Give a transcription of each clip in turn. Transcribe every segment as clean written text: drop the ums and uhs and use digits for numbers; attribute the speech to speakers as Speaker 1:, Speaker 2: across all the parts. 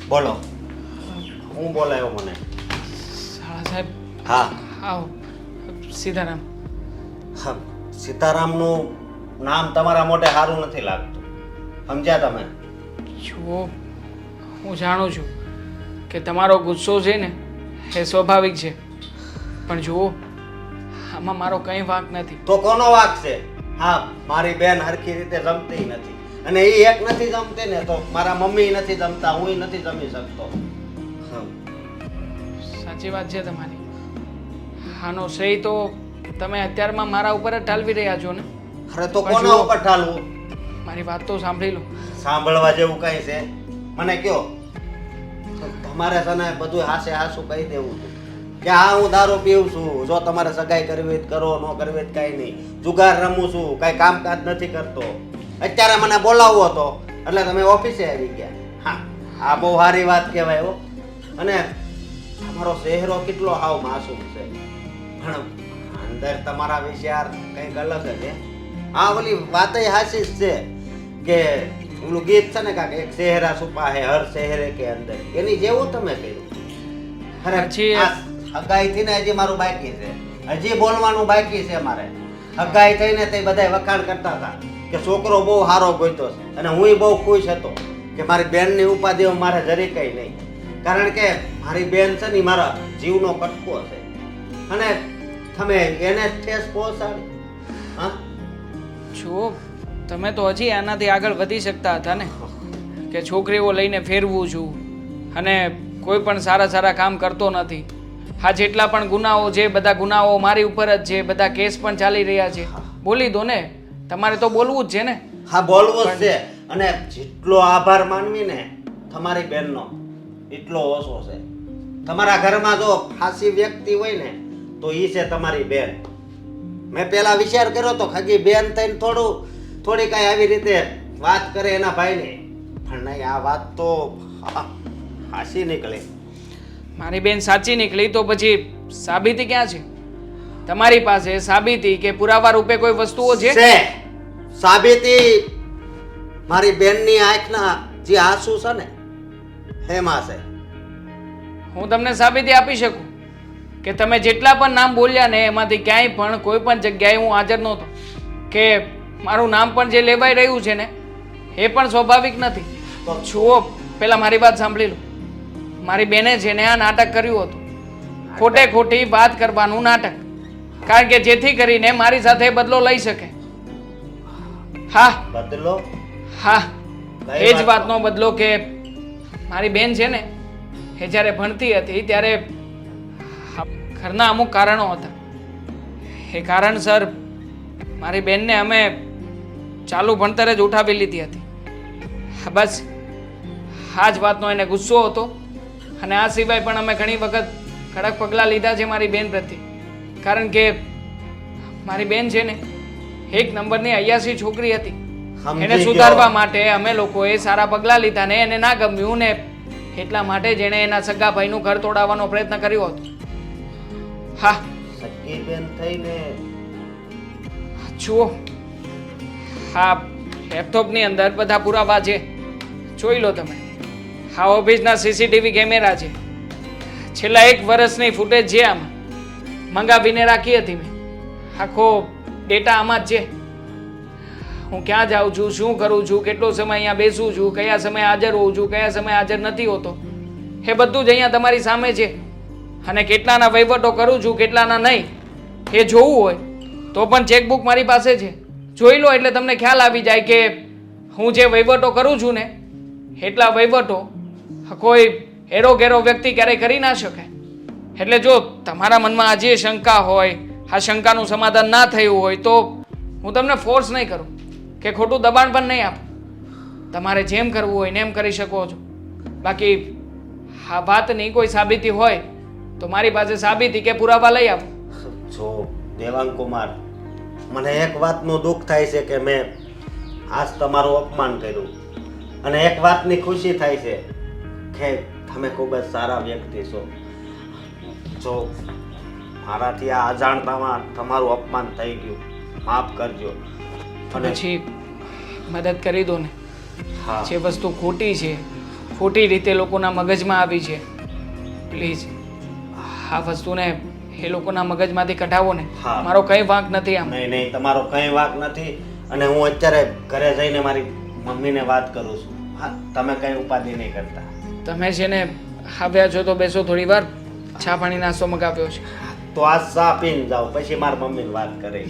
Speaker 1: બોલો, હું બોલાયો મને?
Speaker 2: શાળા સાહેબ.
Speaker 1: હા
Speaker 2: આવો. સીતારામ.
Speaker 1: હા, સીતારામનું નામ તમારા મોઢે સારું નથી લાગતું, સમજ્યા તમે?
Speaker 2: જુઓ, હું જાણું છું કે તમારો ગુસ્સો છે ને એ સ્વાભાવિક છે, પણ જુઓ આમાં મારો કંઈ વાંક નથી.
Speaker 1: તો કોનો વાંક છે? હા, મારી બેન હરખી રીતે જમતી નથી, અને એ એક નથી જમતી ને તો મારા મમ્મી નથી જમતા, હું નથી જમી શકતો.
Speaker 2: સાચી વાત છે તમારી. આનો શ્રેય તો તમે અત્યારમાં મારા ઉપર જ ઠાલવી રહ્યા છો ને.
Speaker 1: અરે તો કોના ઉપર ઠાલવું?
Speaker 2: મારી વાત તો સાંભળી લો.
Speaker 1: સાંભળવા જેવું કઈ છે? મને કયો. તમારે છે ને બધું હાસે હાસું કહી દેવું હતું કે હા હું દારૂ પીવું છું, જો તમારે સગાઈ કરવી કરો, ન કરવી કઈ નહીં, જુગાર રમું છું, કઈ કામકાજ નથી કરતો. અત્યારે મને બોલાવવો હતો એટલે તમે ઓફિસે આવી ગયા. હા, આ બહુ સારી વાત કહેવાય હો. અને તમારો ચહેરો કેટલો હાવ માસૂમ છે, પણ અંદર તમારા વિચાર કંઈક અલગ જ છે. આ ઓલી વાત હાસી જ છે કે ઓલું ગીત છે ને કાંક એક ચહેરા છુપા હે હર ચહેરે કે અંદર, એની જેવું તમે કર્યું. અરે હગાઈ થઈને હજી મારું બાકી છે, હજી બોલવાનું બાકી છે મારે. હગાઈ થઈને તે બધા વખાણ કરતા હતા કે છોકરો બહુ સારો ગોઈતો છે, અને હું બહુ ખુશ હતો કે મારી બેનની ઉપાધિઓ મારે જરી કઈ નહીં, કારણ કે મારી બેન છે ને મારા જીવનો કટકો છે, અને તમે એને ઠેસ પહોંચાડી. હા,
Speaker 2: જુઓ તમે તો હજી આનાથી આગળ વધી શકતા હતા ને, કે છોકરીઓ લઈને ફેરવું છું અને કોઈ પણ સારા સારા કામ કરતો નથી. હા, જેટલા પણ ગુનાઓ છે બધા ગુનાઓ મારી ઉપર જ છે, બધા કેસ પણ ચાલી રહ્યા છે. બોલી દો ને, તમારે તો બોલવું જ છે ને.
Speaker 1: હા, બોલવું જ છે, અને જેટલો આભાર માનવી ને તમારી બેનનો એટલો ઓછો છે. તમારા ઘરમાં જો ખાસી વ્યક્તિ હોય ને તો ઈ છે તમારી બેન. મેં પેલા વિચાર કર્યો તો ખાલી બેન થઈને થોડી કઈ આવી રીતે વાત કરે એના ભાઈને, પણ નહીં, આ વાત તો હાસી નીકળી.
Speaker 2: મારી બેન સાચી નીકળી તો પછી સાબિતી ક્યાં છે? તમારી પાસે સાબિતી કે પુરાવા રૂપે કોઈ વસ્તુઓ છે?
Speaker 1: સાબિતી મારી બેનની આંખના જે આંસુ છે ને એમાં છે.
Speaker 2: હું તમને સાબિતી આપી શકું કે તમે જેટલા પણ નામ બોલ્યા ને એમાંથી ક્યાંય પણ કોઈ પણ જગ્યાએ હું હાજર નહોતો, કે મારું નામ પણ જે લેવાઈ રહ્યું છે ને એ પણ સ્વાભાવિક નથી. તો જુઓ, પહેલા મારી વાત સાંભળી લો. મારી બેને છે ને આ નાટક કર્યું હતું, ખોટે ખોટી વાત કરવાનું નાટક, કારણ કે જેથી કરીને મારી સાથે બદલો લઈ શકે. હા,
Speaker 1: બદલો?
Speaker 2: હા, એ જ વાતનો બદલો કે મારી બેન છે ને એ જ્યારે ભણતી હતી ત્યારે ઘરના અમુક કારણો હતા. એ કારણસર મારી બેનને અમે ચાલુ ભણતરે જ ઉઠાવી લીધી હતી. બસ આ જ વાતનો એને ગુસ્સો હતો, અને આ સિવાય પણ અમે ઘણી વખત કડક પગલાં લીધા છે મારી બેન પ્રત્યે, કારણ કે મારી બેન છે ને એક નંબરની અયાસી છોકરી હતી. એને સુધારવા માટે અમે લોકોએ સારા પગલાં લીધા ને એને ના ગમ્યું ને એટલા માટે જ એણે એના સગા ભાઈનું ઘર તોડાવવાનો પ્રયત્ન કર્યો હતો. હા,
Speaker 1: સગી બેન થઈને
Speaker 2: જુઓ, હા, લેપટોપની અંદર બધા પુરાવા છે, જોઈ લો તમે. આ ઓફિસના સીસીટીવી કેમેરા છે, છેલ્લા 1 વર્ષની ફૂટેજ છે, આમાં મંગાવીને રાખી હતી મેં. આખો ડેટા આમાં જ છે. હું ક્યાં જાઉં છું, શું કરું છું, કેટલો સમય અહીંયા બેસું છું, કયા સમયે હાજર હોઉં છું, કયા સમયે હાજર નથી હોતો, એ બધું જ અહીંયા તમારી સામે છે. અને કેટલાના વહીવટો કરું છું, કેટલાના નહીં, એ જોવું હોય તો પણ ચેકબુક મારી પાસે છે, જોઈ લો, એટલે તમને ખ્યાલ આવી જાય કે હું જે વહીવટો કરું છું ને એટલા વહીવટો કોઈ હેરો ઘેરો વ્યક્તિ ક્યારેય કરી ના શકે. એટલે જો તમારા મનમાં આજે શંકા હોય, આ શંકાનું સમાધાન ના થયું હોય તો હું તમને ફોર્સ નહીં કરું કે ખોટું દબાણ પણ નહીં આપું. તમારે જેમ કરવું હોય ને એમ કરી શકો છો. બાકી આ વાતની કોઈ સાબિતી હોય તો મારી પાસે સાબિતી કે પુરાવા લઈ આવો.
Speaker 1: જો દેવાંગ કુમાર, મને એક વાતનું દુઃખ થાય છે કે મેં આજ તમારું અપમાન કર્યું, અને એક વાતની ખુશી થાય છે કે તમે ખૂબ જ સારા વ્યક્તિ છો. જો મારાથી આ અજાણતામાં તમારું અપમાન થઈ ગયું, માફ કરજો.
Speaker 2: અને પછી મદદ કરી દો ને.
Speaker 1: હા,
Speaker 2: જે વસ્તુ ખોટી છે ખોટી રીતે લોકોના મગજમાં આવી છે. પ્લીઝ આ વસ્તુને એ લોકોના મગજમાંથી કઢાવો ને.
Speaker 1: હા.
Speaker 2: મારો કંઈ વાંક નથી આમ.
Speaker 1: નહીં નહીં, તમારો કંઈ વાંક નથી. અને હું અત્યારે ઘરે જઈને મારી મમ્મીને વાત કરું છું. હા, તમે કંઈ ઉપાધિ નહીં કરતા.
Speaker 2: તમે છે ને આવ્યા છો તો બેસો થોડી વાર. ચા પાણી નાસ્તો મગાવ્યો છે.
Speaker 1: તો આ ચા પીને જાઓ, પછી મારી મમ્મીને વાત કરે.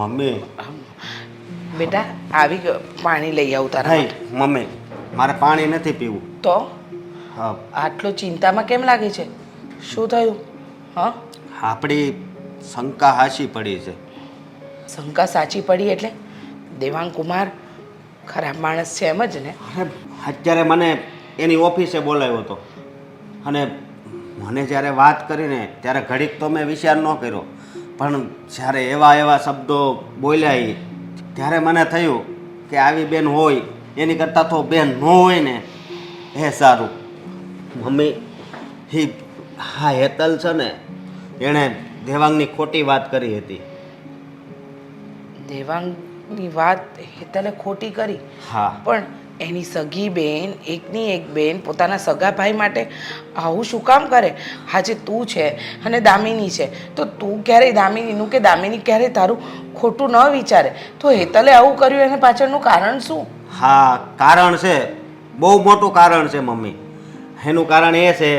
Speaker 1: મમ્મી,
Speaker 3: બેટા આવી ગયો, પાણી લઈ આવું તારા
Speaker 1: નહીં
Speaker 3: માટે.
Speaker 1: મમ્મી, મારે પાણી નથી પીવું.
Speaker 3: તો
Speaker 1: હા,
Speaker 3: આટલું ચિંતામાં કેમ લાગે છે? શું થયું? હા,
Speaker 1: આપણી શંકા હાચી પડી છે.
Speaker 3: શંકા સાચી પડી એટલે દેવાંગ કુમાર ખરાબ માણસ છે એમ જ ને?
Speaker 1: અરે અત્યારે મને એની ઓફિસે બોલાવ્યો હતો અને મને જ્યારે વાત કરીને ત્યારે ઘડીક તો મેં વિચાર ન કર્યો, પણ જ્યારે એવા એવા શબ્દો બોલ્યા ઈ, ત્યારે મને થયું કે આવી બેન હોય એની કરતાં તો બેન ન હોય ને એ સારું. મમ્મી, હા હેતલ છે ને, એણે દેવાંગની ખોટી વાત કરી હતી.
Speaker 3: દેવાંગની વાત હેતલે ખોટી કરી,
Speaker 1: હા,
Speaker 3: પણ એની સગી બેન, એકની એક બેન પોતાના સગા ભાઈ માટે આવું શું કામ કરે? આજે તું છે અને દામિની છે, તો તું ક્યારેય દામિનીનું કે દામિની ક્યારેય તારું ખોટું ન વિચારે. તો હેતલે આવું કર્યું એને પાછળનું કારણ શું?
Speaker 1: હા, કારણ છે, બહુ મોટું કારણ છે મમ્મી. એનું કારણ એ છે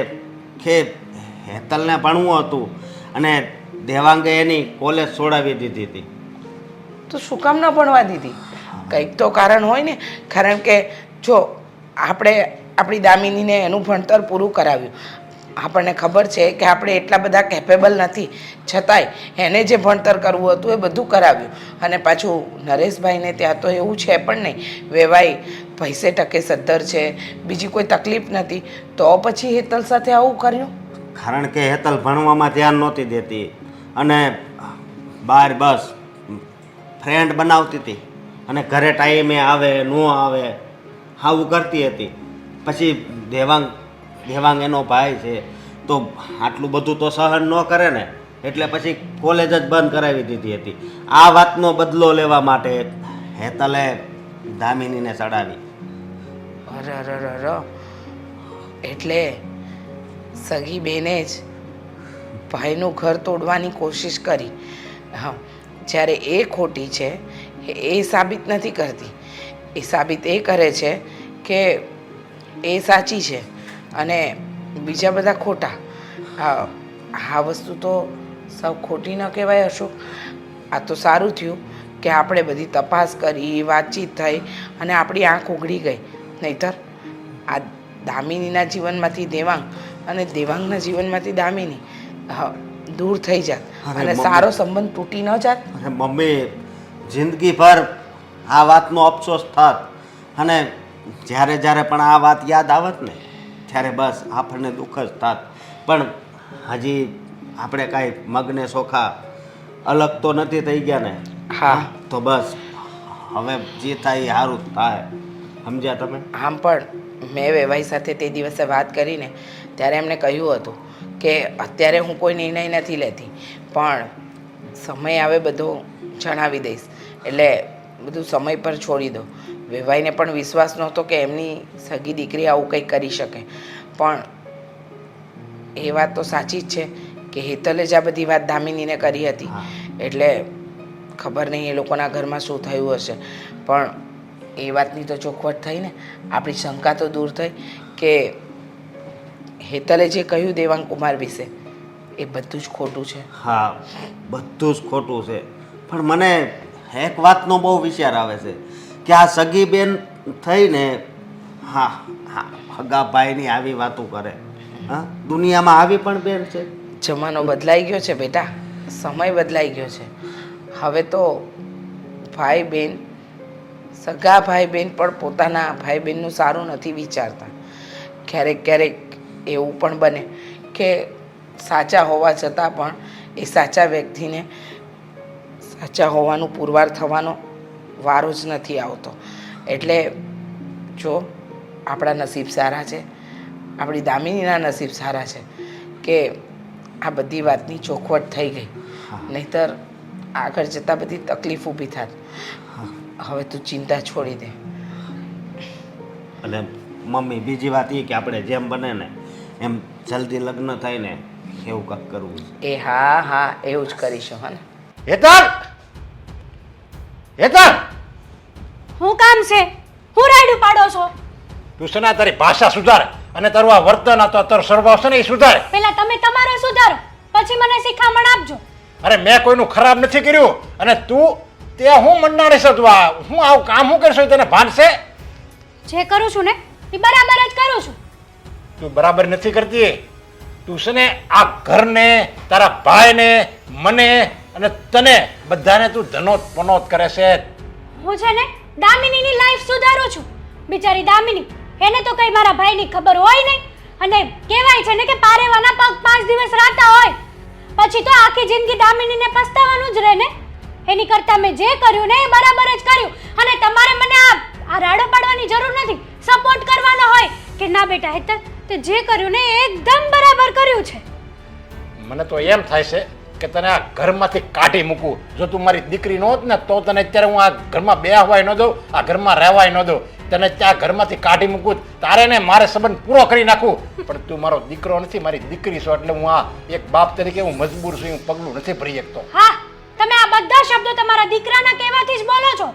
Speaker 1: કે હેતલને ભણવું હતું અને દેવાંગે એની કોલેજ છોડાવી દીધી હતી.
Speaker 3: તો શું કામ ન ભણવા દીધી? કંઈક તો કારણ હોય ને. કારણ કે જો આપણે આપણી દામિનીને એનું ભણતર પૂરું કરાવ્યું, આપણને ખબર છે કે આપણે એટલા બધા કેપેબલ નથી, છતાંય એને જે ભણતર કરવું હતું એ બધું કરાવ્યું. અને પાછું નરેશભાઈને ત્યાં તો એવું છે પણ નહીં, વેવાઈ પૈસે ટકે સદ્ધર છે, બીજી કોઈ તકલીફ નથી, તો પછી હેતલ સાથે આવું કર્યું?
Speaker 1: કારણ કે હેતલ ભણવામાં ધ્યાન નહોતી દેતી અને બહાર બસ ફ્રેન્ડ બનાવતી હતી અને ઘરે ટાઈમે આવે ન આવે આવું કરતી હતી. પછી દેવાંગ એનો ભાઈ છે તો આટલું બધું તો સહન ન કરે ને, એટલે પછી કોલેજ જ બંધ કરાવી દીધી હતી. આ વાતનો બદલો લેવા માટે હેતલે દામિનીને ચડાવી.
Speaker 3: અરરરર, એટલે સગી બેને જ ભાઈનું ઘર તોડવાની કોશિશ કરી. હા, જ્યારે એ ખોટી છે એ સાબિત નથી કરતી, એ સાબિત એ કરે છે કે એ સાચી છે અને બીજા બધા ખોટા. આ વસ્તુ તો સૌ ખોટી ન કહેવાય અશોક. આ તો સારું થયું કે આપણે બધી તપાસ કરી, વાતચીત થઈ અને આપણી આંખ ઉઘડી ગઈ. નહીંતર આ દામિનીના જીવનમાંથી દેવાંગ અને દેવાંગના જીવનમાંથી દામિની દૂર થઈ જાત અને સારો સંબંધ તૂટી ન જાત.
Speaker 1: અરે મમ્મી, જિંદગીભર આ વાતનો અફસોસ થાત અને જ્યારે જ્યારે પણ આ વાત યાદ આવત ને ત્યારે બસ આપણને દુઃખ જ થાત. પણ હજી આપણે કાંઈ મગને ચોખા અલગ તો નથી થઈ ગયા ને.
Speaker 3: હા,
Speaker 1: તો બસ હવે જે થાય એ સારું જ થાય. સમજ્યા તમે?
Speaker 3: આમ પણ મેં વેવાઈ સાથે તે દિવસે વાત કરીને ત્યારે એમણે કહ્યું હતું કે અત્યારે હું કોઈ નિર્ણય નથી લેતી, પણ સમય આવે બધો જણાવી દઈશ, એટલે બધું સમય પર છોડી દો. વેવાઈને પણ વિશ્વાસ નહોતો કે એમની સગી દીકરી આવું કંઈક કરી શકે, પણ એ વાત તો સાચી જ છે કે હેતલે જ આ બધી વાત દામિનીને કરી હતી. એટલે ખબર નહીં એ લોકોના ઘરમાં શું થયું હશે, પણ એ વાતની તો ચોખવટ થઈ ને. આપણી શંકા તો દૂર થઈ કે હેતલે જે કહ્યું દેવાંગ કુમાર વિશે એ બધું જ ખોટું છે.
Speaker 1: હા, બધું જ ખોટું છે. પણ મને એક વાતનો બહુ વિચાર આવે છે કે આ સગી બેન થઈને હા હા હગા ભાઈની આવી વાતો કરે. હા, દુનિયામાં આવી પણ બેન છે.
Speaker 3: જમાનો બદલાઈ ગયો છે બેટા, સમય બદલાઈ ગયો છે. હવે તો ભાઈ બહેન, સગા ભાઈ બહેન પણ પોતાના ભાઈ બહેનનું સારું નથી વિચારતા. ક્યારેક ક્યારેક એવું પણ બને કે સાચા હોવા છતાં પણ એ સાચા વ્યક્તિને સાચા હોવાનું પુરવાર થવાનો વારો જ નથી આવતો. એટલે જો આપણા નસીબ સારા છે, આપણી દામિનીના નસીબ સારા છે કે આ બધી વાતની ચોખવટ થઈ ગઈ, નહીંતર આગળ જતાં બધી તકલીફ ઊભી થાત. હવે તું ચિંતા છોડી દે.
Speaker 1: અને મમ્મી બીજી વાત એ કે આપણે જેમ બને ને એમ જલ્દી લગ્ન થાય ને એવું કંઈક કરવું છે.
Speaker 3: એ હા હા એવું જ કરીશું. હા ને
Speaker 4: હેતલ, હેતલ,
Speaker 5: હું કામ છે? હું રાયડું પાડો છો?
Speaker 4: તું છે ને તારી ભાષા સુધાર અને તારું આ વર્તન આ તો તારો સ્વભાવ છે ને એ સુધાર.
Speaker 5: પહેલા તમે તમારો સુધારો, પછી મને શિખામણ આપજો.
Speaker 4: અરે મેં કોઈનું ખરાબ નથી કર્યું અને તું તે હું મંડાણી છે તું આ હું આવું કામ હું કરશો તને ભાન છે?
Speaker 5: જે કરું છું ને એ બરાબર જ કરું છું.
Speaker 4: તું બરાબર નથી કરતી. તું છે ને આ ઘરને તારા ભાઈને મને અને તને બધાને તું ધનોત પનોત કરે છે.
Speaker 5: હું છે ને દામિનીની લાઈફ સુધારું છું. બિચારી દામિની, એને તો કઈ મારા ભાઈની ખબર હોય નહીં. અને કહેવાય છે ને કે પારેવાના પગ 5 દિવસ રાતા હોય, પછી તો આખી જિંદગી દામિનીને પસ્તાવાનું જ રહે ને. એની કરતાં મેં જે કર્યું ને એ બરાબર જ કર્યું. અને તમારે મને આ રાડો પાડવાની જરૂર નથી, સપોર્ટ કરવાનો હોય કે ના બેટા હેતલ, તે જે કર્યું ને એ એકદમ બરાબર કર્યું છે.
Speaker 4: મને તો એમ થાય છે કે તને આ ઘરમાંથી કાઢી મૂકું. જો તું મારી દીકરી ન હોત ને તો તને અત્યારે હું આ ઘરમાં બેહવાય ન દઉં, આ ઘરમાં રહેવાય ન દઉં. તને ત્યાં ઘરમાંથી કાઢી મૂકું, તારે ને મારે સંબંધ પૂરો કરી નાખું. પણ તું મારો દીકરો નથી, મારી દીકરી છો, એટલે હું આ એક બાપ તરીકે હું મજબૂર છું, હું પગલું નથી ભરી શકતો.
Speaker 5: હા, તમે આ બધા શબ્દો તમારા દીકરાના કહેવાથી જ બોલો છો.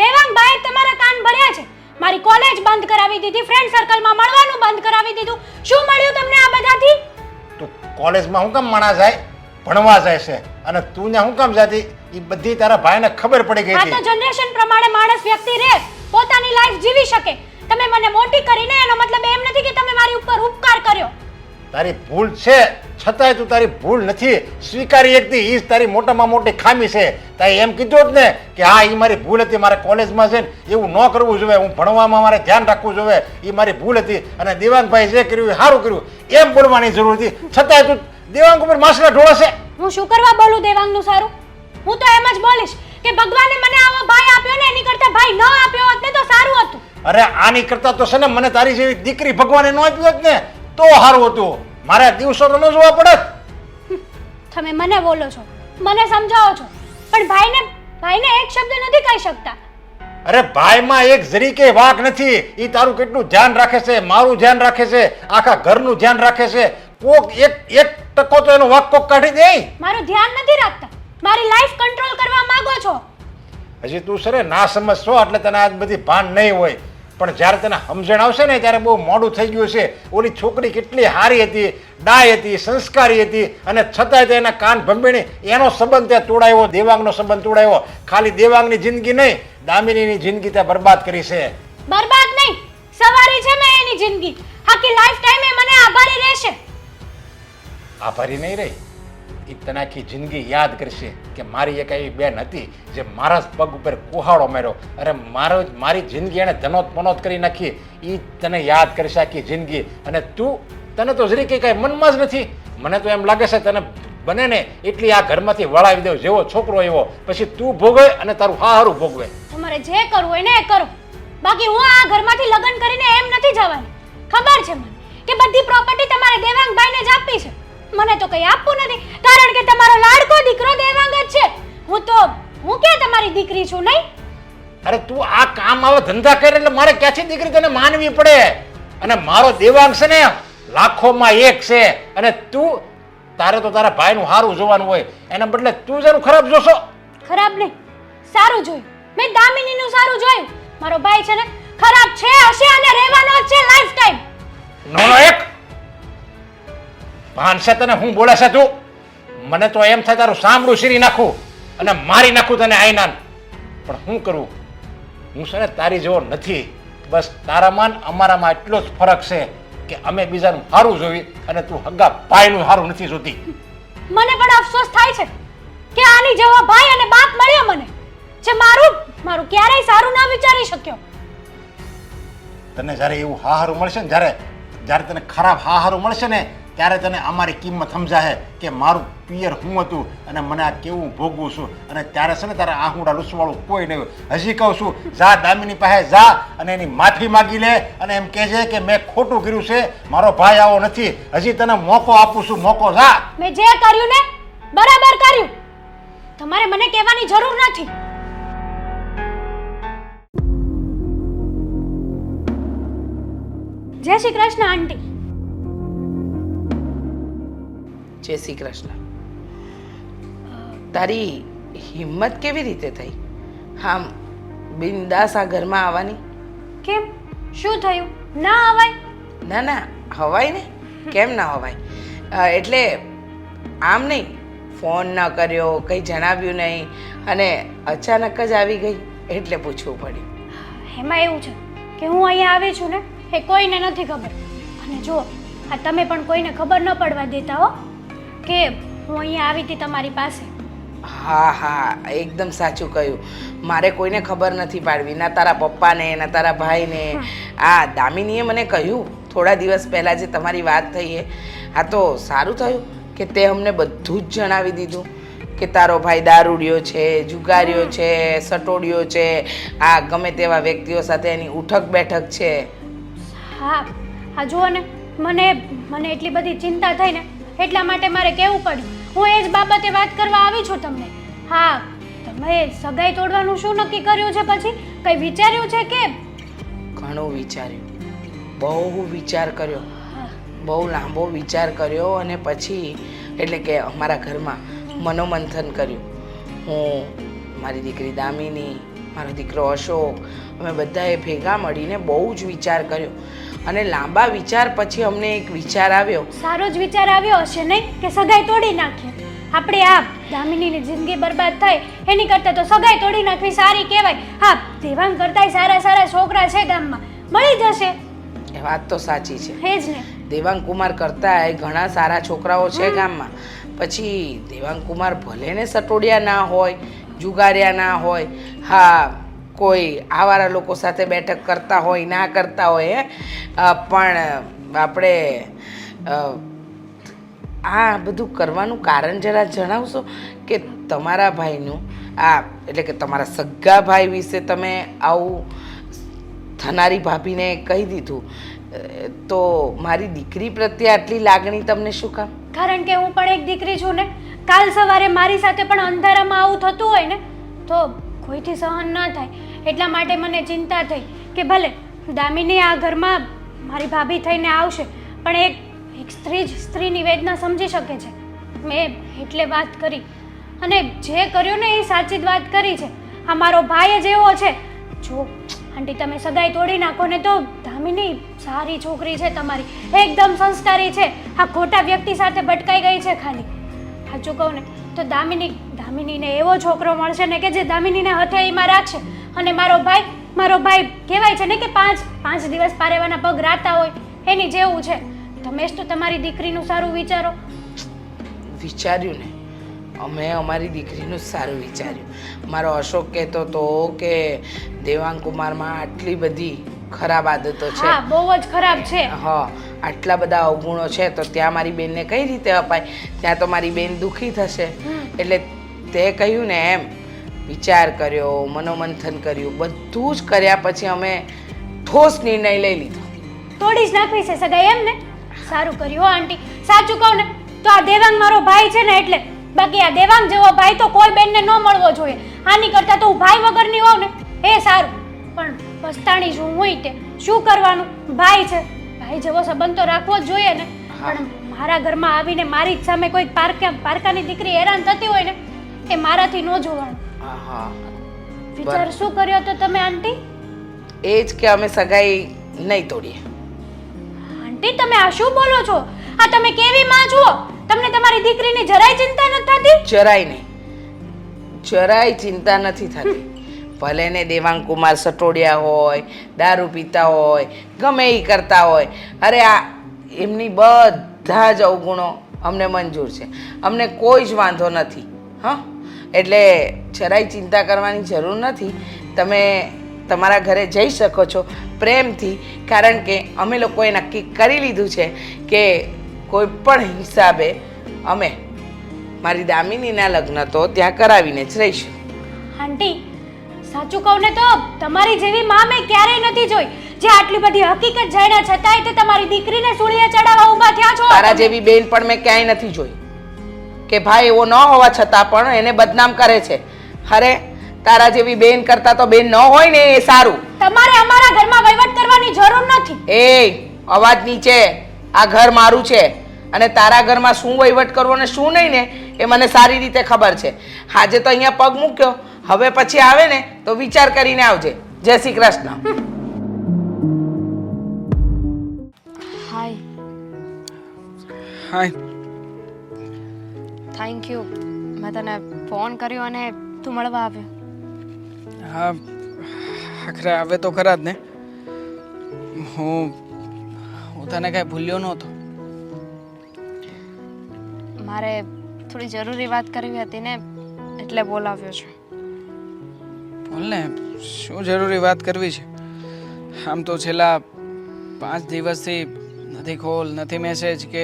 Speaker 5: દેવાંગભાઈ તમારા કાન ભર્યા છે. મારી કોલેજ બંધ કરાવી દીધી, ફ્રેન્ડ સર્કલમાં મળવાનું બંધ કરાવી દીધું. શું મળ્યું તમને આ બધાથી?
Speaker 4: તું કોલેજમાં હું કામ માણા જાય? ભણવા જાય છે. અને તું ને હું કામ જાતી? એ બધી તારા ભાઈને ખબર પડી ગઈ
Speaker 5: આ
Speaker 4: હતી.
Speaker 5: તો જનરેશન પ્રમાણે માણસ વ્યક્તિ રહે, પોતાની લાઈફ જીવી શકે. તમે મને મોટી કરીને એનો મતલબ એમ નથી કે તમે મારી ઉપર ઉપકાર કર્યો.
Speaker 4: તારી ભૂલ છે, છતાંય તું તારી ભૂલ નથી સ્વીકારી શકતી. એ જ તારી મોટામાં મોટી ખામી છે. તારે એમ કીધું જ ને કે હા એ મારી ભૂલ હતી, મારે કોલેજમાં છે ને એવું ન કરવું જોઈએ, હું ભણવામાં મારે ધ્યાન રાખવું જોઈએ, એ મારી ભૂલ હતી. અને દેવાંગભાઈ જે કર્યું એ સારું કર્યું એમ બોલવાની જરૂર હતી. છતાંય તું દેવાંગ ઉપર માસલા ઢોળે છે.
Speaker 5: હું શું કરવા બોલું દેવાંગનું સારું? હું તો એમ જ બોલીશ કે ભગવાને મને આવો ભાઈ આપ્યો ને એની કરતાં ભાઈ ન આપ્યો હોત ને તો સારું હતું.
Speaker 4: અરે આની કરતા તો છે ને મને તારી જેવી દીકરી ભગવાને ન આપી હોત ને તો સારું હતું. મારે દિવસો તો ન જોવા પડત.
Speaker 5: તમે મને બોલો છો, મને સમજાવો છો, પણ ભાઈને એક શબ્દ નથી કહી શકતા.
Speaker 4: અરે ભાઈમાં એક જરીકે વાક નથી. એ તારું કેટલું ધ્યાન રાખે છે, મારું ધ્યાન રાખે છે, આખા ઘરનું ધ્યાન રાખે છે. કોક એક ટકો તો એનો વાક કોક કાઢી દે.
Speaker 5: મારું ધ્યાન નથી રાખતા, મારી લાઈફ કંટ્રોલ કરવા માંગો છો.
Speaker 4: હજી તું સરે ના સમજશો એટલે તને આજ બધી ભાન નહીં હોય, પણ જ્યારે તને સમજણ આવશે ને ત્યારે બહુ મોડું થઈ ગયું છે. ઓલી છોકરી કેટલી સારી હતી, ડાય હતી, સંસ્કારી હતી, અને છતાંય તે એના કાન ભંભીણી એનો સંબંધ તે તોડાયો, દેવાંગનો સંબંધ તોડાયો. ખાલી દેવાંગની જિંદગી નહીં, દામિનીની જિંદગી તે બરબાદ કરી છે.
Speaker 5: બરબાદ નહીં, સવારી છે મેં એની જિંદગી. આખી લાઈફ ટાઈમ એ મને આભારી રહેશે.
Speaker 4: આભારી નહીં રહી, એ તને આખી જિંદગી યાદ કરશે કે મારી એક એવી બેન હતી જે મારા જ પગ ઉપર કુહાડો માર્યો. અરે મારી જિંદગી એણે ધનોત પનોત કરી નાખી. એ તને યાદ કરશે આખી જિંદગી. અને તને તો જરી કંઈ મનમાં જ નથી. મને તો એમ લાગે છે તને બને ને એટલી આ ઘરમાંથી વળાવી દેવ, જેવો છોકરો એવો. પછી તું ભોગવે અને તારું હારું ભોગવે.
Speaker 5: તમારે જે કરવું હોય ને એ કરો, બાકી હું આ ઘરમાંથી લગ્ન કરીને એમ નથી જવાની. ખબર છે મને કે બધી પ્રોપર્ટી તમારે દેવાંગભાઈને જ આપી છે. મને તો કંઈ આપવું નથી, કારણ કે તમારો લાડકો દીકરો દેવાંગ જ છે. હું કે તમારી દીકરી છું નહીં?
Speaker 4: અરે તું આ કામ આવા ધંધા કરે એટલે મારે ક્યાંથી દીકરી તને માનવી પડે? અને મારો દેવાંગ છે ને લાખોમાં એક છે. અને તારે તો તારા ભાઈનું સારું જોવાનું હોય, એના બદલે તું જેનું ખરાબ જોશો.
Speaker 5: ખરાબ નહીં, સારું જોયું. મેં દામિનીનું સારું જોયું. મારો ભાઈ છે ને ખરાબ છે, હશે અને રહેવાનો જ છે લાઈફ ટાઈમ.
Speaker 4: નો એક ભાન છે તને હું બોલે છે તું? મને તો એમ થાય તારું સાંભળું શીરી નાખું અને મારી નાખું તને આઈનાન. પણ શું કરું? હું છે ને તારી જેવો નથી. બસ તારામાં અમારામાં એટલો જ ફરક છે કે અમે બીજાનું સારું જોઈ અને તું હગા ભાઈનું સારું નથી જોતી.
Speaker 5: મને પણ અફસોસ થાય છે કે આની જેવો ભાઈ અને બાપ મળ્યો મને, જે મારું ક્યારેય સારું ના વિચારી શક્યો.
Speaker 4: તને જ્યારે એવું હાહારું મળશે ને, જ્યારે તને ખરાબ હાહારું મળશે ને ત્યારે તને અમારી કિંમત સમજાય કે મારું પિયર શું હતું અને મને આ કેવું ભોગવું છું. અને ત્યારે છે ને તારા આહુડા લૂસવાળું કોઈ નહીં હોય. હજી કહું છું, જા દામિની પાસે જા અને એની માફી માગી લે અને એમ કહેજે કે મેં ખોટું કર્યું છે, મારો ભાઈ આવો નથી. હજી તને મોકો આપું છું, મોકો. જા.
Speaker 5: મેં જે કર્યું ને બરાબર કર્યું. તમારે મને કહેવાની જરૂર નથી. જય શ્રી કૃષ્ણ આંટી.
Speaker 3: જય શ્રી કૃષ્ણ. તારી હિંમત કેવી રીતે થઈ આમ બિંદાસ આ ઘરમાં આવવાની?
Speaker 5: કેમ, શું થયું? ના આવાય?
Speaker 3: ના ના, હવાય ને. કેમ ના હવાય? એટલે આમ નહીં, ફોન ન કર્યો, કંઈ જણાવ્યું નહીં અને અચાનક જ આવી ગઈ એટલે પૂછવું પડ્યું.
Speaker 5: એમાં એવું છે કે હું અહીંયા આવી છું ને એ કોઈને નથી ખબર. અને જુઓ, આ તમે પણ કોઈને ખબર ન પડવા દેતા હો કે હું અહીંયા આવી હતી તમારી પાસે.
Speaker 3: હા હા, એકદમ સાચું કહ્યું. મારે કોઈને ખબર નથી પાડવી, ના તારા પપ્પાને ના તારા ભાઈને. આ દામિનીએ મને કહ્યું થોડા દિવસ પહેલાં જે તમારી વાત થઈ એ. આ તો સારું થયું કે તે અમને બધું જ જણાવી દીધું કે તારો ભાઈ દારૂડિયો છે, જુગારીઓ છે, સટોડિયો છે, આ ગમે તેવા વ્યક્તિઓ સાથે એની ઉઠક બેઠક છે.
Speaker 5: હા હા, જુઓ ને, મને એટલી બધી ચિંતા થઈ ને એટલા માટે મારે કહેવું પડ્યું. હું એ જ બાબતે વાત કરવા આવી છું તમને. હા, તમે સગાઈ તોડવાનું શું નક્કી કર્યું છે? પછી કંઈ વિચાર્યું છે કે?
Speaker 3: ઘણું વિચાર્યું, બહુ વિચાર કર્યો, બહુ લાંબો વિચાર કર્યો અને પછી એટલે કે અમારા ઘરમાં મનોમંથન કર્યું. હું, મારી દીકરી દામિની, મારો દીકરો અશોક, અમે બધાએ ભેગા મળીને બહુ જ વિચાર કર્યો અને લાંબા વિચાર પછી અમને એક વિચાર આવ્યો.
Speaker 5: સારો જ વિચાર આવ્યો હશે નહીં કે સગાઈ તોડી નાખીએ? આપણે આ દામિનીની જિંદગી બરબાદ થાય એની કરતાં તો સગાઈ તોડી નાખવી સારી કહેવાય. હા, દેવાંગ કરતાંય સારા સારા છોકરા છે ગામમાં, મળી જશે.
Speaker 3: એ વાત તો સાચી છે.
Speaker 5: હે જ ને.
Speaker 3: દેવાંગ કુમાર કરતાંય ઘણા સારા છોકરાઓ છે ગામમાં. પછી દેવાંગ કુમાર ભલે ને સટોડિયા ના હોય, જુગાર્યા ના હોય, હા કોઈ આવારા લોકો સાથે બેઠક કરતા હોય ના કરતા હોય, પણ આપણે આ બધું કરવાનું કારણ જરા જણાવશો કે તમારા ભાઈનું આ એટલે કે તમારા સગા ભાઈ વિશે તમે આવું થનારી ભાભીને કહી દીધું તો મારી દીકરી પ્રત્યે આટલી લાગણી તમને શું કામ?
Speaker 5: કારણ કે હું પણ એક દીકરી છું ને. કાલ સવારે મારી સાથે પણ અંધારામાં આવું થતું હોય ને તો કોઈથી સહન ન થાય. એટલા માટે મને ચિંતા થઈ કે ભલે દામિની આ ઘરમાં મારી ભાભી થઈને આવશે પણ એક સ્ત્રી જ સ્ત્રીની વેદના સમજી શકે છે. મેં એટલે વાત કરી અને જે કર્યું ને એ સાચી જ વાત કરી છે. આ મારો ભાઈ જ એવો છે. જો આંટી, તમે સગાઈ તોડી નાખો ને તો દામિની સારી છોકરી છે તમારી, એકદમ સંસ્કારી છે. આ ખોટા વ્યક્તિ સાથે ભટકાઈ ગઈ છે ખાલી. સાચું કહું ને તો દામિનીને એવો છોકરો મળશે ને કે જે દામિનીને હથેળીમાં રાખશે. અને મારો ભાઈ કહેવાય છે ને કે પાંચ દિવસ પારેવાના પગ રાતા હોય એની જેવું છે. તમે જ તો તમારી દીકરીનું સારું વિચારો.
Speaker 3: વિચાર્યું ને, અમે અમારી દીકરીનું સારું વિચાર્યું. મારો અશોક કહેતો હતો કે દેવાંગ કુમારમાં આટલી બધી ખરાબ આદતો છે.
Speaker 5: હા, બહુ જ ખરાબ છે.
Speaker 3: હા, આટલા બધા અવગુણો છે તો ત્યાં મારી બેનને કઈ રીતે અપાય? ત્યાં તો મારી બેન દુઃખી થશે. એટલે તે કહ્યું ને એમ વિચાર કર્યો, મનોમંથન કર્યું, બધું જ કર્યા પછી અમે ઠોસ નિર્ણય લઈ લીધો.
Speaker 5: તોડી જ નાખવી છે સગાઈ એમ ને? સારું કર્યું હો આંટી. સાચું કહું ને તો આ દેવાંગ મારો ભાઈ છે ને એટલે. બાકી આ દેવાંગ જેવો ભાઈ તો કોઈ બેનને ન મળવો જોઈએ. આની કરતાં તો હું ભાઈ વગરની હોઉં ને એ સારું. પણ પસ્તાણી છું હું તે. શું કરવાનું? ભાઈ છે, ભાઈ જેવો સંબંધ તો રાખવો જ જોઈએ ને. પણ મારા ઘરમાં આવીને મારી જ સામે કોઈ પારકાની દીકરી હેરાન થતી હોય ને એ મારાથી ન જોવાનું. વિચાર શું કર્યો તો તમે આંટી?
Speaker 3: એ જ કે અમે સગાઈ નહીં તોડીએ.
Speaker 5: આંટી, તમે આ શું બોલો છો? આ તમે કેવી માં છો? તમને તમારી દીકરીની જરાય ચિંતા નથી થતી?
Speaker 3: જરાય નહીં, જરાય ચિંતા નથી થતી. ભલે ને દેવાંગ કુમાર સટોડિયા હોય, દારૂ પીતા હોય, ગમે એ કરતા હોય, અરે આ એમની બધા જ અવગુણો અમને મંજૂર છે. અમને કોઈ જ વાંધો નથી. હા, એટલે જરાય ચિંતા કરવાની જરૂર નથી. તમે તમારા ઘરે જઈ શકો છો પ્રેમથી, કારણ કે અમે લોકોએ નક્કી કરી લીધું છે કે કોઈ પણ હિસાબે અમે મારી દામિનીના લગ્ન તો ત્યાં કરાવીને જ રહીશું.
Speaker 5: આંટી સાચું કહું ને તો તમારી જેવી માં મેં ક્યારેય નથી જોઈ જે આટલી બધી હકીકત જાણ્યા છતાંય તે તમારી દીકરીને સૂળીએ ચડાવવા ઊભા થયા છો.
Speaker 3: તારા જેવી બેન પણ મેં ક્યાંય નથી જોઈ કે ભાઈ એવો ન હોવા છતાં પણ એને બદનામ કરે છે. અરે તારા જેવી બેન કરતા તો બેન ન હોય ને એ સારું.
Speaker 5: તમારે અમારા ઘરમાં વહીવટ કરવાની જરૂર નથી.
Speaker 3: એ અવાજ નીચે. આ ઘર મારું છે અને તારા ઘરમાં શું વહીવટ કરવો ને શું નહીં ને એ મને સારી રીતે ખબર છે. આજે તો અહીંયા પગ મૂક્યો, હવે પછી આવે ને તો વિચાર કરીને આવજે. જય Shri Krishna.
Speaker 6: Hi.
Speaker 2: Hi.
Speaker 6: Thank you. મેં તને ફોન કર્યો અને તું મળવા આવ્યો.
Speaker 2: હા આખરે આવે તો ખરા જ ને. હું તને કાંઈ ભૂલ્યો નહોતો.
Speaker 6: મારે થોડી જરૂરી વાત કરવી હતી ને એટલે બોલાવ્યો છું.
Speaker 2: બોલ ને, શું જરૂરી વાત કરવી છે? આમ તો છેલ્લા 5 દિવસથી નથી કોલ, નથી મેસેજ કે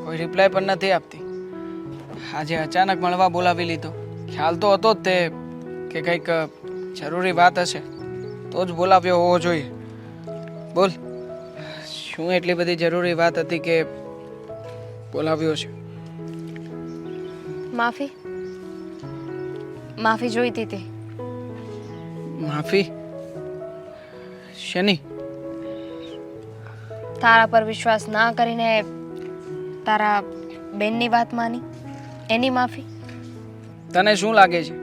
Speaker 2: કોઈ રિપ્લાય પણ નથી આપતી. આજે અચાનક મળવા બોલાવી લીધો. ખ્યાલ તો હતો જ તે કે કંઈક જરૂરી વાત હશે તો જ બોલાવ્યો હોવો જોઈએ. બોલ, શું એટલી બધી જરૂરી વાત હતી કે બોલાવ્યો છે?
Speaker 6: માફી જોઈતી હતી.
Speaker 2: માફી? શેની?
Speaker 6: તારા પર વિશ્વાસ ના કરીને તારા બેનની વાત માની એની માફી.
Speaker 2: તને શું લાગે છે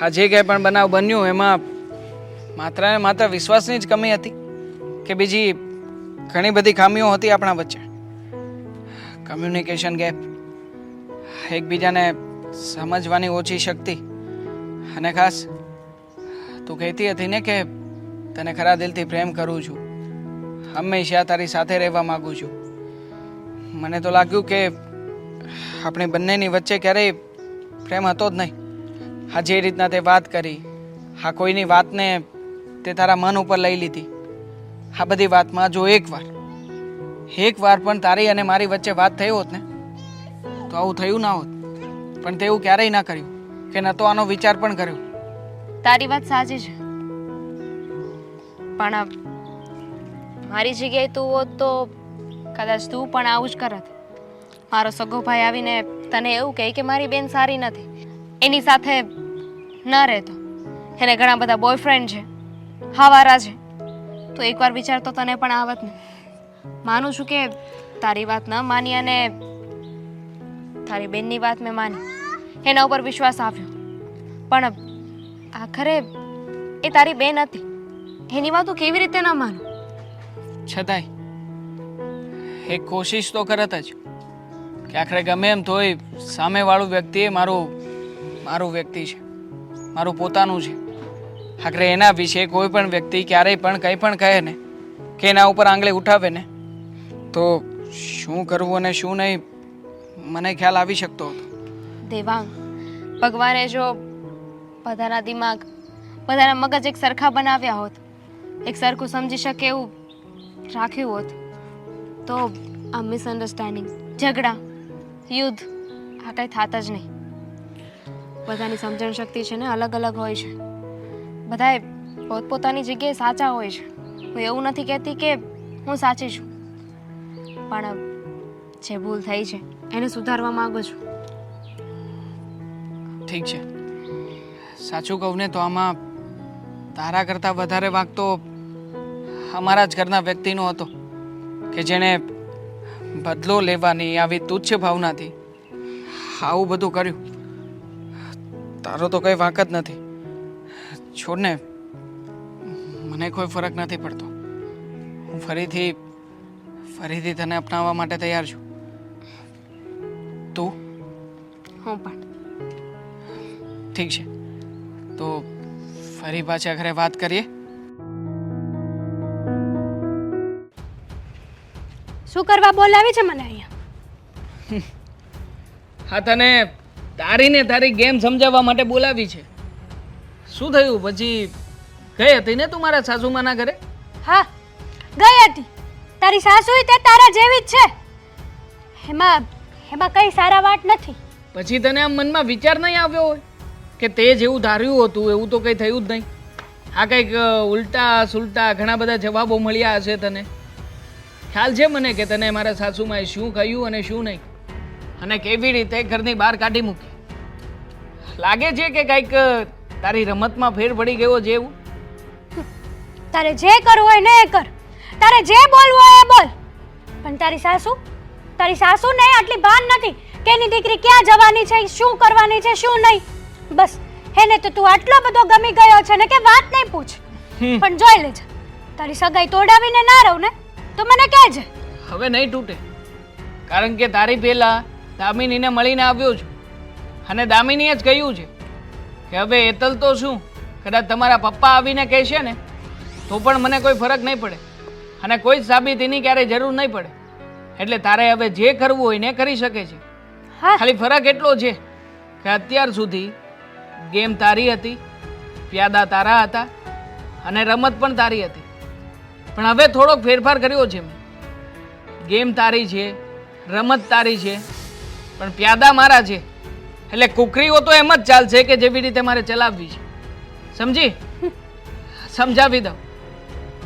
Speaker 2: આ જે કંઈ પણ બનાવ બન્યો એમાં માત્ર ને માત્ર વિશ્વાસની જ કમી હતી કે બીજી ઘણી બધી ખામીઓ હતી આપણા વચ્ચે? કમ્યુનિકેશન ગેપ, એકબીજાને સમજવાની ઓછી શક્તિ, અને ખાસ તું કહેતી હતી ને કે તને ખરા દિલથી પ્રેમ કરું છું, હંમેશા તારી સાથે રહેવા માગું છું. મને તો લાગ્યું કે આપણી બંનેની વચ્ચે ક્યારેય પ્રેમ હતો જ નહીં. હા, જે રીતના તે વાત કરી, હા કોઈની વાતને તે તારા મન ઉપર લઈ લીધી, આ બધી વાતમાં જો એક વાર પણ તારી અને મારી વચ્ચે વાત થઈ હોત ને તો આવું થયું ના હોત. પણ તેવું ક્યારેય ના કર્યું કે ન તો આનો વિચાર પણ કર્યો.
Speaker 6: તારી વાત સાચી છે, પણ મારી જગ્યાએ તું હોત તો કદાચ તું પણ આવું જ કરત. મારો સગો ભાઈ આવીને તને એવું કહે કે મારી બેન સારી નથી, એની સાથે ન રહેતો, એને ઘણા બધા બોયફ્રેન્ડ છે, હાવારા છે, તો એકવાર વિચાર તો તને પણ આવત ને. માનું છું કે તારી વાત ન માની અને તારી બેનની વાત મેં માની, એના ઉપર વિશ્વાસ આવ્યો. પણ આખરે એ તારી બેન હતી, એની વાત હું કેવી રીતે ન માનું?
Speaker 2: છતાંય એક કોશિશ તો કરત જ કે આખરે ગમે એમ તોય સામેવાળું વ્યક્તિ એ મારું વ્યક્તિ છે, મારું પોતાનું છે. આખરે એના વિશે કોઈ પણ વ્યક્તિ ક્યારેય પણ કંઈ પણ કહે ને કે એના ઉપર આંગળી ઉઠાવે ને તો શું કરવું અને શું નહીં મને ખ્યાલ આવી શકતો હતો.
Speaker 6: દેવાંગ, ભગવાને જો બધાના દિમાગ, બધાના મગજ એક સરખા બનાવ્યા હોત, એક સરખું સમજી શકે એવું રાખ્યું હોત તો આ મિસઅન્ડરસ્ટેન્ડિંગ, ઝઘડા, યુદ્ધ આ કંઈ થાત જ નહીં. બધાની સમજણ શક્તિ છે ને અલગ અલગ હોય છે, બધાએ પોતપોતાની જગ્યાએ સાચા હોય છે. હું એવું નથી કહેતી કે હું સાચી છું, પણ જે ભૂલ થઈ છે એને સુધારવા માંગુ છું.
Speaker 2: ઠીક છે, સાચું કહું ને તો આમાં તારા કરતાં વધારે વાંક તો અમારા જ ઘરના વ્યક્તિનો હતો કે જેણે બદલો લેવાની આવી તુચ્છ ભાવનાથી આવું બધું કર્યું. તારો તો કંઈ વાંક જ નથી. છોડ ને, મને કોઈ ફરક નથી પડતો. હું ફરીથી તને અપનાવવા માટે તૈયાર છું. તું?
Speaker 6: હું પણ.
Speaker 2: ઠીક છે, તો ફરી પાછા ઘરે વાત કરીએ.
Speaker 5: શું કરવા બોલાવી છે મને અહીંયા?
Speaker 2: હા, તને તારી ગેમ સમજાવવા માટે બોલાવી છે. શું થયું પછી? ગઈ હતી ને તું મારા સાસુમાના ઘરે?
Speaker 5: હા, ગઈ હતી. તારી સાસુ તે તારા જેવી જ છે. એમાં એમાં કઈ સારા વાત નથી.
Speaker 2: પછી તને આમ મનમાં વિચાર નહીં આવ્યો હોય કે તે જેવું ધાર્યું હતું એવું તો કંઈ થયું જ નહીં? આ કંઈક ઉલટા સુલટા ઘણા બધા જવાબો મળ્યા હશે તને. ખ્યાલ છે મને કે તને મારા સાસુમાએ શું કહ્યું અને શું નહીં, અને કેવી રીતે ઘરની બહાર કાઢી મૂકી. લાગે છે કે કંઈક તારી રમતમાં ફેર પડી ગયો છે એવું?
Speaker 5: તારે જે કરવું હોય ને એ કર, તારે જે બોલવું હોય એ બોલ, પણ તારી સાસુને આટલી ભાન નથી કે એની દીકરી ક્યાં જવાની છે, શું કરવાની છે, શું નહીં. બસ એને તો તું આટલો બધો ગમી ગયો છે ને કે વાત નહીં પૂછ. પણ જોઈ લેજે, તારી સગાઈ તોડાવીને ના રહું ને તો મને કહેજે.
Speaker 2: હવે નહીં તૂટે, કારણ કે તારી પહેલા દામિનીને મળીને આવ્યો છું, અને દામિનીએ જ કહ્યું છે કે હવે એતલ તો શું, કદાચ તમારા પપ્પા આવીને કહેશે ને તો પણ મને કોઈ ફરક નહીં પડે, અને કોઈ જ સાબિતીની ક્યારેય જરૂર નહીં પડે. એટલે તારે હવે જે કરવું હોય ને કરી શકે છે.
Speaker 5: હા,
Speaker 2: ખાલી ફરક એટલો છે કે અત્યાર સુધી ગેમ તારી હતી, પ્યાદા તારા હતા, અને રમત પણ તારી હતી. પણ હવે થોડોક ફેરફાર કર્યો છે મેં. ગેમ તારી છે, રમત તારી છે, પણ પ્યાદા મારા છે. એટલે કુકરીઓ તો એમ જ ચાલશે કે જેવી રીતે મારે ચલાવવી છે. સમજી? સમજાવી દઉં.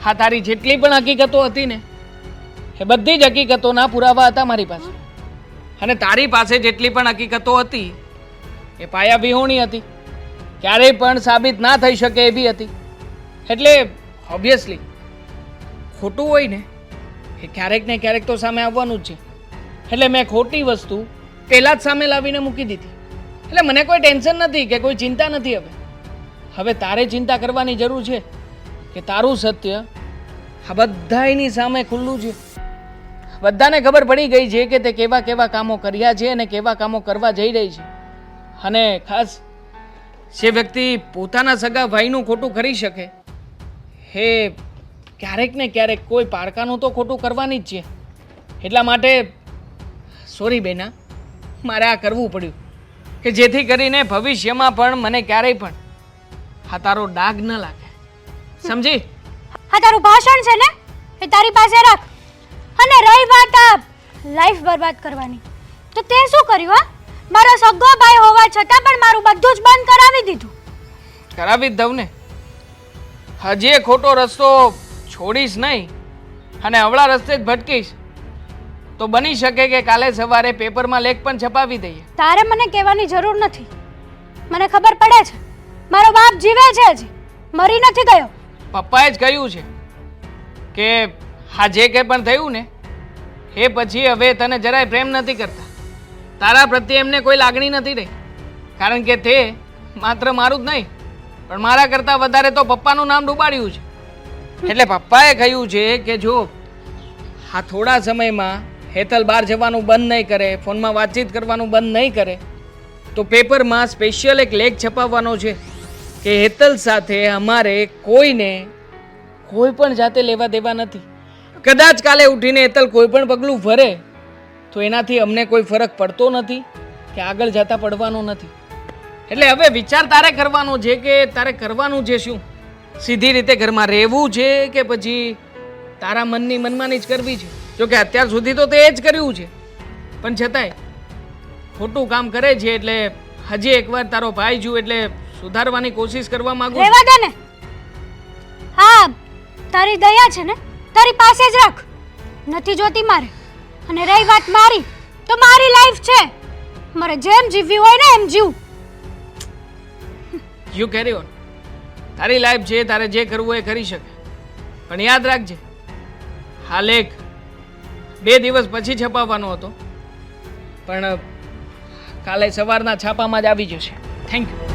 Speaker 2: હા, તારી જેટલી પણ હકીકતો હતી ને એ બધી જ હકીકતોના પુરાવા હતા મારી પાસે, અને તારી પાસે જેટલી પણ હકીકતો હતી એ પાયા વિહોણી હતી, ક્યારેય પણ સાબિત ના થઈ શકે એવી હતી. એટલે ઓબ્વિયસલી ખોટું હોય ને એ ક્યારેક ને ક્યારેક તો સામે આવવાનું જ છે. એટલે મેં ખોટી વસ્તુ પહેલાં જ સામે લાવીને મૂકી દીધી. એટલે મને કોઈ ટેન્શન નથી કે કોઈ ચિંતા નથી. હવે તારે ચિંતા કરવાની જરૂર છે કે તારું સત્ય આ બધાની સામે ખુલ્લું છે. બધાને ખબર પડી ગઈ છે કે તે કેવા કેવા કામો કર્યા છે અને કેવા કામો કરવા જઈ રહી છે. અને ખાસ જે વ્યક્તિ પોતાના સગા ભાઈનું ખોટું કરી શકે એ ક્યારેક ને ક્યારેક કોઈ પારકાનું તો ખોટું કરવાની જ છે. એટલા માટે સોરી બેના, મારે આ કરવું પડ્યું કે જેથી કરીને ભવિષ્યમાં પણ મને ક્યારેય પણ આ તારો ડાઘ ન લાગે. સમજી?
Speaker 5: આ તારું ભાષણ છે ને એ તારી પાસે રાખ. અને રહી વાત આ લાઈફ બરબાદ કરવાની, તો તે શું કર્યું? હા, મારો સગો ભાઈ હોવા છતાં પણ મારું બધું જ બંધ કરાવી દીધું.
Speaker 2: કરાવી જ દઉં ને. હજી એ ખોટો રસ્તો છોડીશ નહીં અને અવળા રસ્તે જ ભટકીશ તો બની શકે કે કાલે સવારે પેપરમાં લેખ પણ છપાવી દઈએ.
Speaker 5: તારે મને કહેવાની જરૂર નથી, મને ખબર પડે છે. મારો બાપ જીવે છે, હજી મરી નથી ગયો.
Speaker 2: પપ્પાએ જ કહ્યું છે કે આ જે કંઈ પણ થયું ને એ પછી હવે તને જરાય પ્રેમ નથી કરતા, તારા પ્રત્યે એમને કોઈ લાગણી નથી રહી, કારણ કે તે માત્ર મારું જ નહીં પણ મારા કરતાં વધારે તો પપ્પાનું નામ ડૂબાડ્યું છે. એટલે પપ્પાએ કહ્યું છે કે જો આ થોડા સમયમાં હેતલ બહાર જવાનું બંધ નહીં કરે, ફોનમાં વાતચીત કરવાનું બંધ નહીં કરે તો પેપરમાં સ્પેશિયલ એક લેખ છપાવવાનો છે કે હેતલ સાથે અમારે કોઈને કોઈ પણ જાતે લેવા દેવા નથી. કદાચ કાલે ઉઠીને હેતલ કોઈ પણ પગલું ભરે તો એનાથી અમને કોઈ ફરક પડતો નથી કે આગળ જતા પડવાનો નથી. એટલે હવે વિચાર તારે કરવાનો છે કે તારે કરવાનું છે શું. સીધી રીતે ઘરમાં રહેવું છે કે પછી તારા મનની મનમાની જ કરવી છે. જોકે અત્યાર સુધી તો તે એ જ કર્યું છે, પણ છતાંય ખોટું કામ કરે છે. એટલે હજી એકવાર તારો ભાઈ જુ એટલે સુધારવાની કોશિશ કરવા માંગુ છું.
Speaker 5: રહેવા દે ને. હા, તારી દયા છે ને તારી પાસે જ રાખ, નથી જોતી મારે. અને રહી વાત મારી, તો મારી લાઈફ છે, મારે જેમ જીવવી હોય ને એમ જીવ.
Speaker 2: You carry on. તારી લાઈફ છે, તારે જે કરવું એ કરી શકે, પણ યાદ રાખજે આ લેખ 2 દિવસ પછી છપાવવાનો હતો, પણ કાલે સવારના છાપામાં જ આવી જશે. Thank you.